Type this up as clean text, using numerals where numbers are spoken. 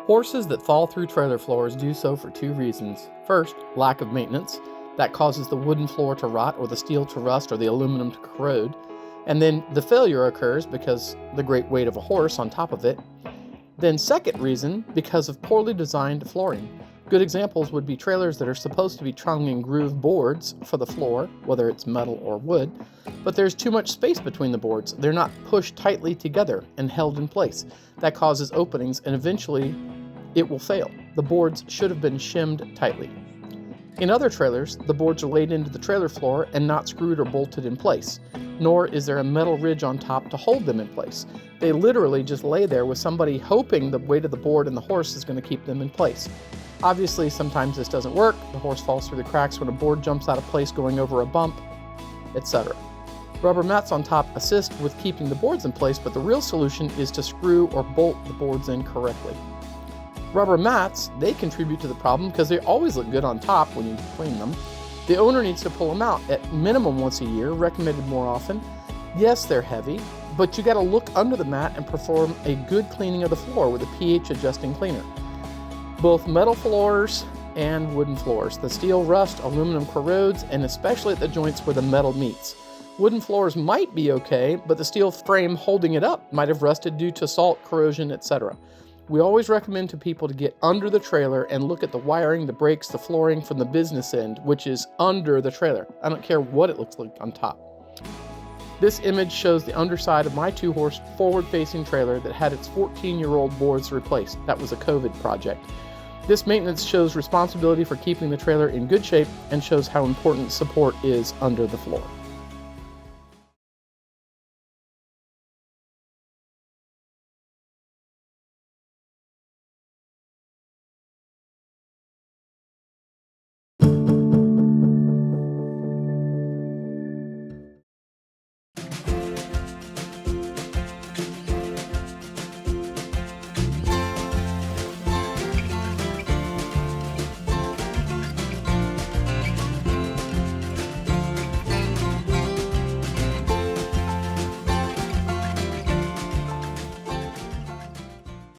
Horses that fall through trailer floors do so for two reasons. First, lack of maintenance. That causes the wooden floor to rot or the steel to rust or the aluminum to corrode. And then the failure occurs because the great weight of a horse on top of it. Then second reason, because of poorly designed flooring. Good examples would be trailers that are supposed to be tongue and groove boards for the floor, whether it's metal or wood, but there's too much space between the boards. They're not pushed tightly together and held in place. That causes openings and eventually it will fail. The boards should have been shimmed tightly. In other trailers, the boards are laid into the trailer floor and not screwed or bolted in place, nor is there a metal ridge on top to hold them in place. They literally just lay there with somebody hoping the weight of the board and the horse is going to keep them in place. Obviously, sometimes this doesn't work. The horse falls through the cracks when a board jumps out of place going over a bump, etc. Rubber mats on top assist with keeping the boards in place, but the real solution is to screw or bolt the boards in correctly. Rubber mats, they contribute to the problem because they always look good on top when you clean them. The owner needs to pull them out at minimum once a year, recommended more often. Yes, they're heavy, but you got to look under the mat and perform a good cleaning of the floor with a pH adjusting cleaner. Both metal floors and wooden floors. The steel rusts, aluminum corrodes, and especially at the joints where the metal meets. Wooden floors might be okay, but the steel frame holding it up might have rusted due to salt, corrosion, etc. We always recommend to people to get under the trailer and look at the wiring, the brakes, the flooring from the business end, which is under the trailer. I don't care what it looks like on top. This image shows the underside of my 2-horse forward-facing trailer that had its 14-year-old boards replaced. That was a COVID project. This maintenance shows responsibility for keeping the trailer in good shape and shows how important support is under the floor.